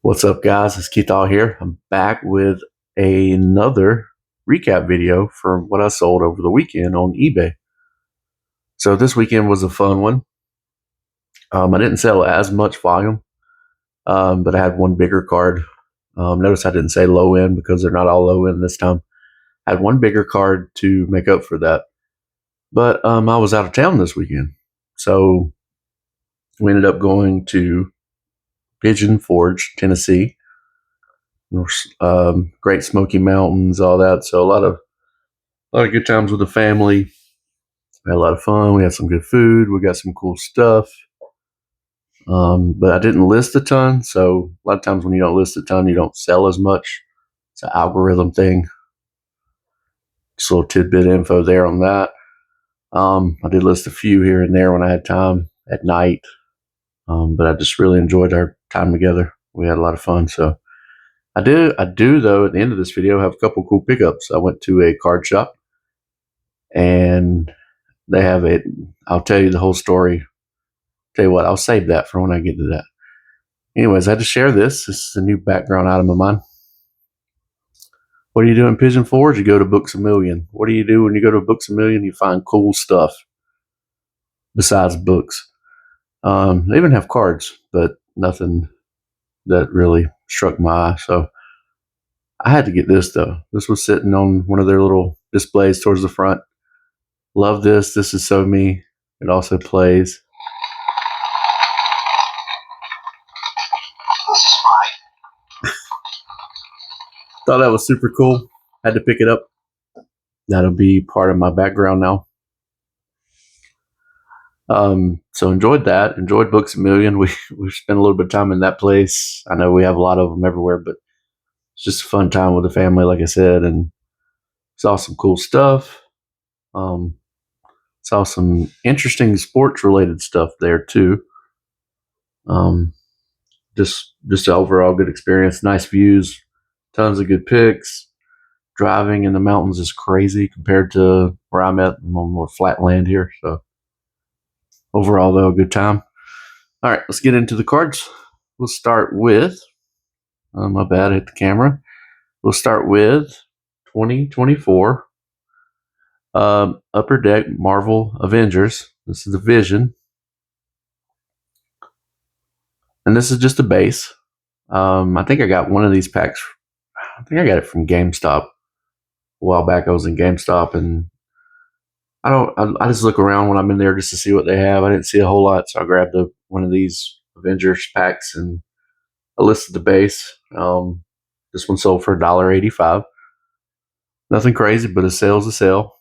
What's up, guys? It's Keith All here. I'm back with another recap video for what I sold over the weekend on eBay. So this weekend was a fun one. I didn't sell as much volume, but I had one bigger card. Notice I didn't say low end because they're not all low end this time. I had one bigger card to make up for that. But I was out of town this weekend. So we ended up going to Pigeon Forge, Tennessee. Great Smoky Mountains, all that. So a lot of good times with the family. We had a lot of fun. We had some good food. We got some cool stuff. But I didn't list a ton. So a lot of times when you don't list a ton, you don't sell as much. It's an algorithm thing. Just a little tidbit info there on that. I did list a few here and there when I had time at night. But I just really enjoyed our time together. We had a lot of fun. So I do though, at the end of this video, have a couple cool pickups. I went to a card shop and they have it. I'll tell you the whole story. Tell you what, I'll save that for when I get to that. Anyways, I had to share this. This is a new background item of mine. What do you do in Pigeon Forge? You go to Books A Million. What do you do when you go to Books A Million? You find cool stuff besides books. They even have cards, but nothing that really struck my eye. So I had to get this though. This was sitting on one of their little displays towards the front. Love this. This is so me. It also plays. Thought that was super cool. Had to pick it up. That'll be part of my background now. So enjoyed that. Enjoyed Books A Million. We spent a little bit of time in that place. I know we have a lot of them everywhere, but it's just a fun time with the family, like I said, and saw some cool stuff. Saw some interesting sports related stuff there too. Just an overall good experience. Nice views, tons of good picks. Driving in the mountains is crazy compared to where I'm at. I'm on more flat land here. So overall, though, a good time. All right, let's get into the cards. We'll start with, my bad, I hit the camera. We'll start with 2024 Upper Deck Marvel Avengers. This is the Vision. And this is just a base. I think I got one of these packs. I think I got it from GameStop. A while back I was in GameStop and I just look around when I'm in there just to see what they have. I didn't see a whole lot, so I grabbed one of these Avengers packs and I listed the base. This one sold for $1.85. Nothing crazy, but a sale's a sale,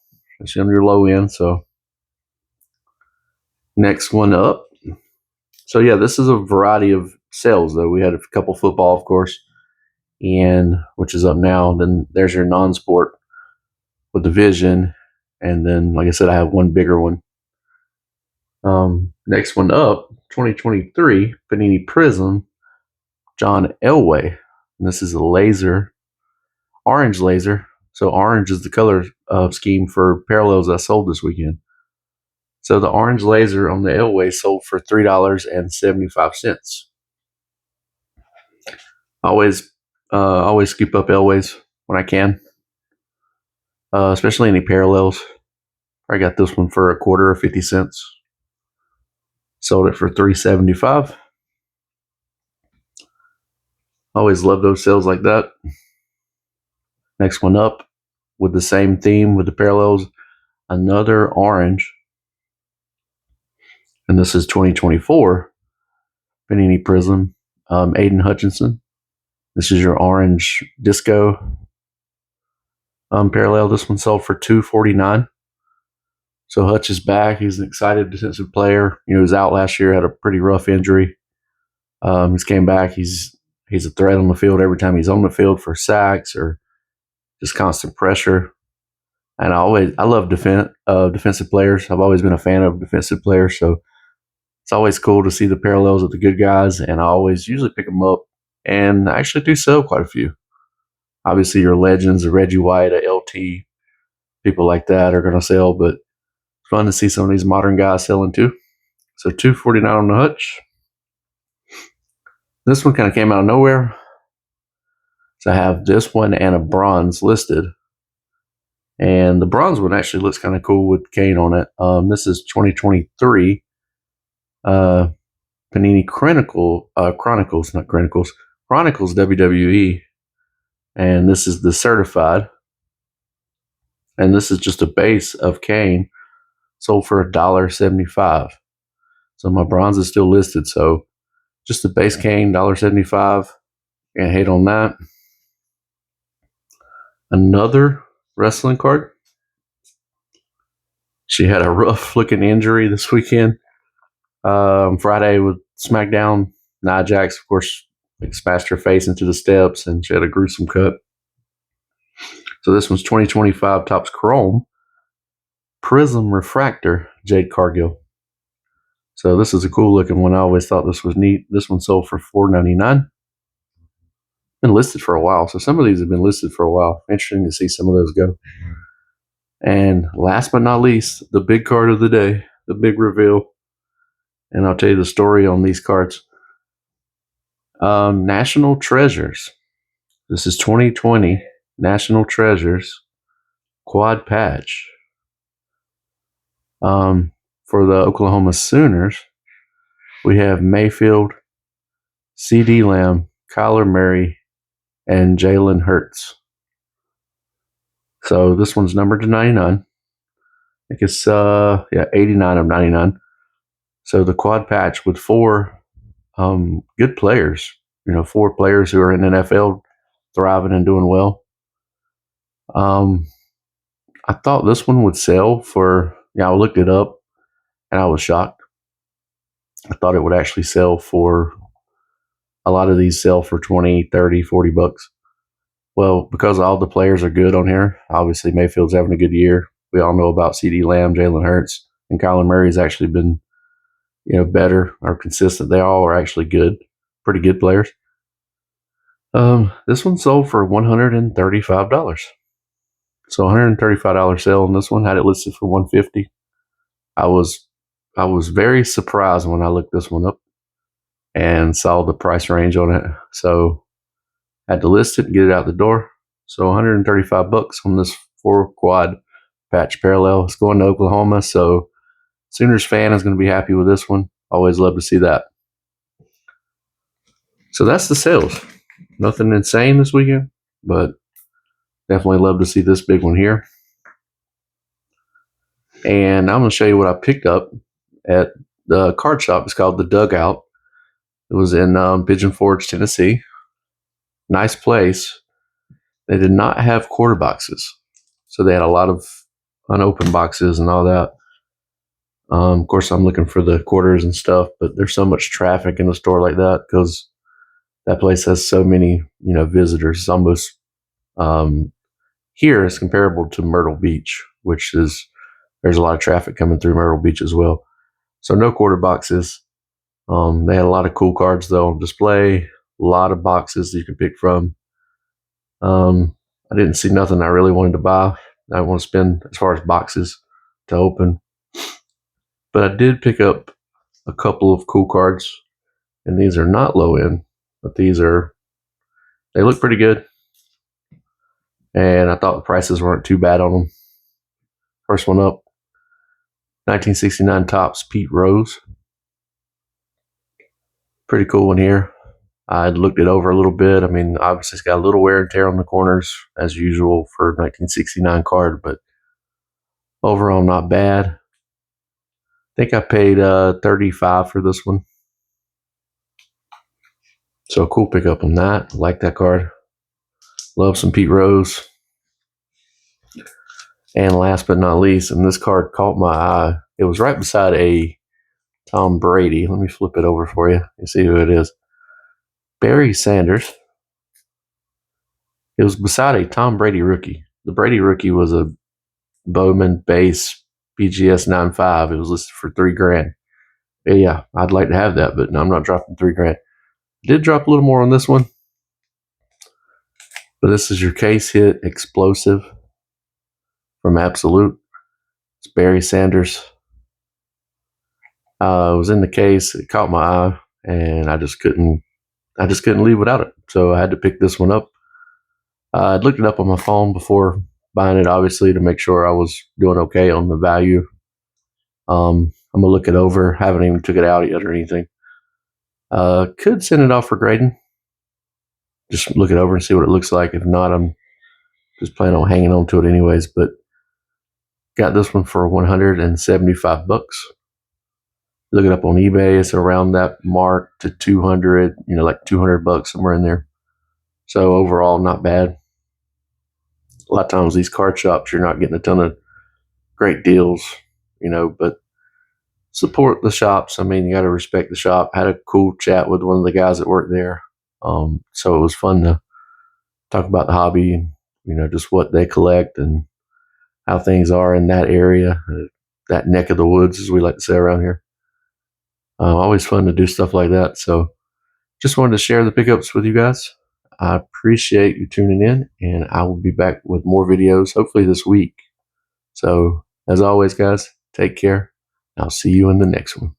especially on your low end. So next one up. So yeah, this is a variety of sales though. We had a couple football, of course, and which is up now. Then there's your non-sport with the Vision. And then, like I said, I have one bigger one. Next one up, 2023 Panini Prism, John Elway. And this is a laser, orange laser. So orange is the color scheme for parallels I sold this weekend. So the orange laser on the Elway sold for $3.75. Always scoop up Elways when I can, especially any parallels. I got this one for $0.25 or 50 cents. Sold it for $3.75. Always love those sales like that. Next one up with the same theme with the parallels, another orange. And this is 2024 Panini Prism, Aiden Hutchinson. This is your orange disco parallel. This one sold for $2.49. So Hutch is back. He's an excited defensive player. He was out last year, had a pretty rough injury. He's came back. He's a threat on the field every time he's on the field for sacks or just constant pressure. And I love defensive players. I've always been a fan of defensive players. So it's always cool to see the parallels of the good guys. And I always usually pick them up. And I actually do sell quite a few. Obviously, your legends, a Reggie White, a LT, people like that are going to sell. But it's fun to see some of these modern guys selling too. So $2.49 on the Hutch. This one kind of came out of nowhere. So I have this one and a bronze listed. And the bronze one actually looks kind of cool with Kane on it. This is 2023 Panini Chronicles WWE. And this is the certified. And this is just a base of Kane, sold for $1.75. So my bronze is still listed. So just the base Kane, $1.75. Can't hate on that. Another wrestling card. She had a rough looking injury this weekend. Friday with SmackDown, Nia Jax, of course, smashed her face into the steps and she had a gruesome cut. So this one's 2025 Topps Chrome Prism Refractor Jade Cargill. So this is a cool looking one. I always thought this was neat. This one sold for $4.99. Been listed for a while. So some of these have been listed for a while. Interesting to see some of those go. And last but not least, the big card of the day, the big reveal. And I'll tell you the story on these cards. National Treasures. This is 2020 National Treasures quad patch. For the Oklahoma Sooners, we have Mayfield, CeeDee Lamb, Kyler Murray, and Jalen Hurts. So this one's numbered to 99. I think it's 89 of 99. So the quad patch with four good players. 4 players who are in the NFL, thriving and doing well. I thought this one would sell for. I looked it up, and I was shocked. I thought it would actually sell for. A lot of these sell for 20, 30, 40 bucks. Well, because all the players are good on here, obviously Mayfield's having a good year. We all know about CeeDee Lamb, Jalen Hurts, and Kyler Murray's actually been, better or consistent. They all are actually good, pretty good players. This one sold for $135. So $135 sale on this one. Had it listed for $150. I was very surprised when I looked this one up and saw the price range on it. So had to list it and get it out the door. So $135 on this 4 quad patch parallel. It's going to Oklahoma, so Sooners fan is going to be happy with this one. Always love to see that. So that's the sales. Nothing insane this weekend, but definitely love to see this big one here. And I'm going to show you what I picked up at the card shop. It's called The Dugout. It was in Pigeon Forge, Tennessee. Nice place. They did not have quarter boxes. So they had a lot of unopened boxes and all that. Of course, I'm looking for the quarters and stuff, but there's so much traffic in the store like that because that place has so many, visitors. It's almost here is comparable to Myrtle Beach, which is there's a lot of traffic coming through Myrtle Beach as well. So no quarter boxes. They had a lot of cool cards though on display. A lot of boxes that you can pick from. I didn't see nothing I really wanted to buy. I want to spend as far as boxes to open. But I did pick up a couple of cool cards, and these are not low end, but they look pretty good. And I thought the prices weren't too bad on them. First one up, 1969 Topps Pete Rose. Pretty cool one here. I looked it over a little bit. I mean, obviously it's got a little wear and tear on the corners as usual for a 1969 card, but overall not bad. I think I paid $35 for this one. So a cool pickup on that. Like that card. Love some Pete Rose. And last but not least, and this card caught my eye. It was right beside a Tom Brady. Let me flip it over for you. You see who it is. Barry Sanders. It was beside a Tom Brady rookie. The Brady rookie was a Bowman base BGS 9.5. It was listed for $3,000. Yeah, I'd like to have that, but no, I'm not dropping $3,000. Did drop a little more on this one. But this is your case hit explosive from Absolute. It's Barry Sanders. It was in the case. It caught my eye, and I just couldn't I just couldn't leave without it. So I had to pick this one up. I'd looked it up on my phone before buying it, obviously, to make sure I was doing okay on the value. I'm gonna look it over. Haven't even took it out yet or anything. Could send it off for grading. Just look it over and see what it looks like. If not, I'm just planning on hanging on to it anyways. But got this one for $175. Look it up on eBay. It's around that mark to 200. Like $200 somewhere in there. So overall, not bad. A lot of times these card shops, you're not getting a ton of great deals, but support the shops. I mean, you got to respect the shop. Had a cool chat with one of the guys that worked there. So it was fun to talk about the hobby and, just what they collect and how things are in that area, that neck of the woods, as we like to say around here. Always fun to do stuff like that. So just wanted to share the pickups with you guys. I appreciate you tuning in, and I will be back with more videos, hopefully this week. So as always, guys, take care. I'll see you in the next one.